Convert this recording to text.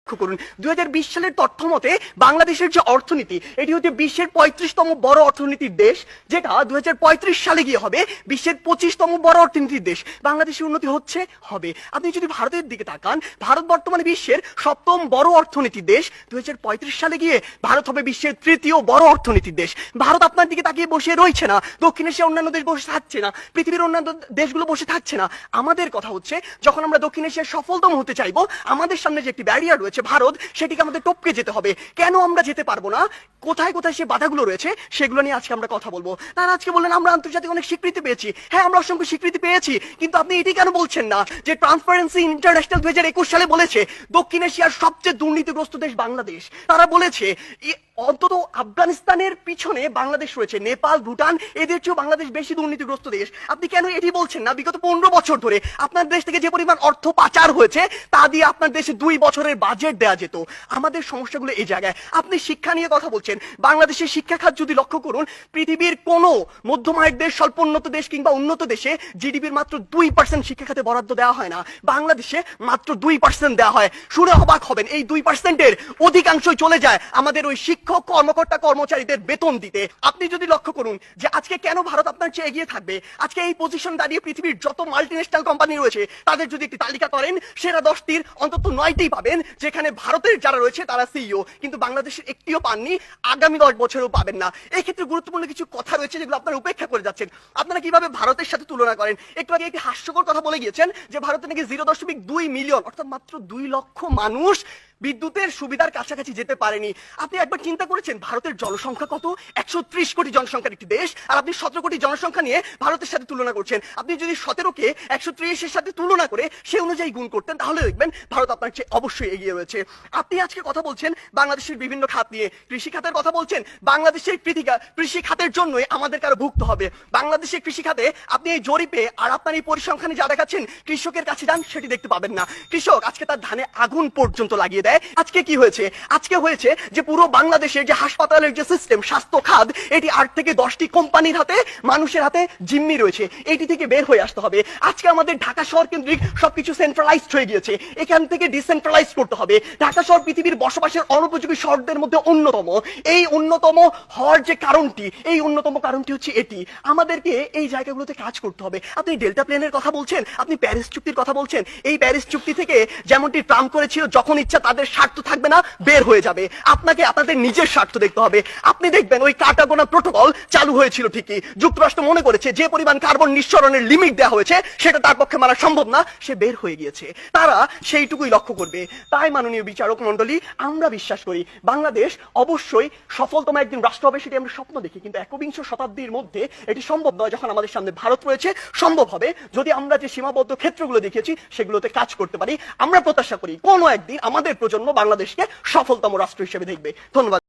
লক্ষ্য করুন 2020 সালের তথ্য মতে বাংলাদেশের যে অর্থনীতি এটি হচ্ছে বিশ্বের 35তম বড় অর্থনীতির দেশ, যেটা 2035 সালে গিয়ে হবে বিশ্বের 25তম বড় অর্থনীতির দেশ। বাংলাদেশের উন্নতি হচ্ছে, হবে। আপনি যদি ভারতের দিকে তাকান, ভারত বর্তমানে বিশ্বের 7ম বড় অর্থনীতির দেশ। 2035 সালে গিয়ে ভারত হবে বিশ্বের 3য় বড় অর্থনীতির দেশ। ভারত আপনার দিকে তাকিয়ে বসে রয়েছে না, দক্ষিণ এশিয়ার অন্যান্য দেশ বসে থাকছে না, পৃথিবীর অন্যান্য দেশগুলো বসে থাকছে না। আমাদের কথা হচ্ছে, যখন আমরা দক্ষিণ এশিয়ার সফলতম হতে চাইবো, আমাদের সামনে যে একটি ব্যারিয়ার রয়েছে ভারত, সেটিকে আমাদের টপকে যেতে হবে। কেন আমরা যেতে পারবো না, কোথায় কোথায় সে বাধাগুলো রয়েছে, সেগুলো নিয়ে আজকে আমরা কথা বলবো। তারা আজকে বললেন আমরা আন্তর্জাতিক অনেক স্বীকৃতি পেয়েছি। হ্যাঁ, আমরা অসংখ্য স্বীকৃতি পেয়েছি, কিন্তু আপনি এটি কেন বলছেন না যে ট্রান্সপারেন্সি ইন্টারন্যাশনাল 2021 সালে বলেছে দক্ষিণ এশিয়ার সবচেয়ে দুর্নীতিগ্রস্ত দেশ বাংলাদেশ। তারা বলেছে অন্তত আফগানিস্তানের পিছনে বাংলাদেশ রয়েছে, নেপাল, ভুটান, এদের চেয়েও বাংলাদেশ বেশি দুর্নীতিগ্রস্ত দেশ। আপনি কেন এটি বলছেন না? বিগত 15 বছর ধরে আপনার দেশ থেকে যে পরিমাণ অর্থ পাচার হয়েছে, তা দিয়ে আপনার দেশে 2 বছরের বাজেট দেওয়া যেত। আমাদের সমস্যাগুলো এই জায়গায়। আপনি শিক্ষা নিয়ে কথা বলছেন, বাংলাদেশের শিক্ষা খাত যদি লক্ষ্য করুন, পৃথিবীর কোনো মধ্যম আয়ের দেশ, স্বল্পোন্নত দেশ কিংবা উন্নত দেশে জিডিপির মাত্র 2% শিক্ষা খাতে বরাদ্দ দেওয়া হয় না, বাংলাদেশে মাত্র 2% দেওয়া হয়। শুনে অবাক হবেন, এই 2%-এর অধিকাংশই চলে যায় আমাদের ওই শিক্ষক কর্মকর্তা কর্মচারীদের বেতন দিতে। আপনি যদি লক্ষ্য করুন যে আজকে কেন ভারত আপনার চেয়ে এগিয়ে থাকবে, আজকে এই পজিশন দাঁড়িয়ে পৃথিবীর যত মাল্টিন্যাশনাল কোম্পানি রয়েছে তাদের যদি একটি তালিকা করেন, সেরা 10টির অন্তত 9টি পাবেন যেখানে ভারতের যারা রয়েছে তারা সিইও, কিন্তু বাংলাদেশের একটিও পাননি, আগামী 10 বছরেও পাবেন না। এই ক্ষেত্রে গুরুত্বপূর্ণ কিছু কথা রয়েছে যেগুলো আপনারা উপেক্ষা করে যাচ্ছেন। আপনারা কিভাবে ভারতের সাথে তুলনা করেন? একটু আগে একটি হাস্যকর কথা বলে গিয়েছেন যে ভারতে নাকি 0.2 মিলিয়ন, অর্থাৎ মাত্র 2 লক্ষ মানুষ বিদ্যুতের সুবিধার কাছাকাছি যেতে পারেনি। আপনি একবার চিন্তা করেছেন ভারতের জনসংখ্যা কত? 130 কোটি জনসংখ্যার একটি দেশ, আর আপনি 17 কোটি জনসংখ্যা নিয়ে ভারতের সাথে তুলনা করছেন। আপনি যদি 17কে 130-এর সাথে তুলনা করে সে অনুযায়ী গুণ করতেন, তাহলে দেখবেন ভারত আপনার চেয়ে অবশ্যই এগিয়ে রয়েছে। আপনি আজকে কথা বলছেন বাংলাদেশের বিভিন্ন খাত নিয়ে, কৃষি খাতের কথা বলছেন। বাংলাদেশের কৃষি খাতের জন্যই আমাদের কারো ভুগতে হবে। বাংলাদেশের কৃষি খাতে আপনি এই জরিপে আর আপনার এই পরিসংখ্যানে যা দেখাচ্ছেন, কৃষকের কাছে যান সেটি দেখতে পাবেন না। কৃষক আজকে তার ধানে আগুন পর্যন্ত লাগিয়ে দেয়। আজকে কি হয়েছে? আজকে হয়েছে যে পুরো বাংলাদেশের যে হাসপাতালের যে সিস্টেম, স্বাস্থ্য খাত, এটি 8 থেকে 10টি কোম্পানির হাতে, মানুষের হাতে জিম্মি রয়েছে। এটি থেকে বের হয়ে আসতে হবে। আজকে আমাদের ঢাকা শহর কেন্দ্রিক সবকিছু সেন্ট্রালাইজড হয়ে গিয়েছে, এখান থেকে ডিসেন্ট্রালাইজ করতে হবে। ঢাকা শহর পৃথিবীর বসবাসের অনুপযোগী শহরদের মধ্যে অন্যতম। এই অন্যতম হওয়ার যে কারণটি, এই অন্যতম কারণটি হচ্ছে এটি। আমাদেরকে এই জায়গাগুলোতে কাজ করতে হবে। আপনি ডেল্টা প্লেনের কথা বলছেন, আপনি প্যারিস চুক্তির কথা বলছেন। এই প্যারিস চুক্তি থেকে যেমনটি ট্রাম্প করেছিল, যখন ইচ্ছা তাদের স্বার্থ থাকবে না, বের হয়ে যাবে। আপনাকে আপনাদের নিজের স্বার্থ দেখতে হবে। আপনি দেখবেন ওই কার্টাগোনা প্রোটোকল চালু হয়েছিল ঠিকই, যুক্তরাষ্ট্র মনে করেছে যে পরিমাণ কার্বন নিঃসরণের লিমিট দেওয়া হয়েছে সেটা তার পক্ষে মানা সম্ভব না, সে বের হয়ে গিয়েছে। তারা সেইটুকুই লক্ষ্য করবে। তাই মাননীয় বিচারক মন্ডলী, আমরা বিশ্বাস করি বাংলাদেশ অবশ্যই সফলতম একদিন রাষ্ট্র হবে, সেটি আমরা স্বপ্ন দেখি, কিন্তু 21 শতাব্দীর মধ্যে এটি সম্ভব নয়। যখন আমাদের সামনে ভারত রয়েছে, সম্ভব হবে যদি আমরা যে সীমাবদ্ধ ক্ষেত্রগুলো দেখিয়েছি সেগুলোতে কাজ করতে পারি। আমরা প্রত্যাশা করি কোনো একদিন আমাদের প্রজন্ম বাংলাদেশকে সফলতম রাষ্ট্র হিসেবে দেখবে। ধন্যবাদ।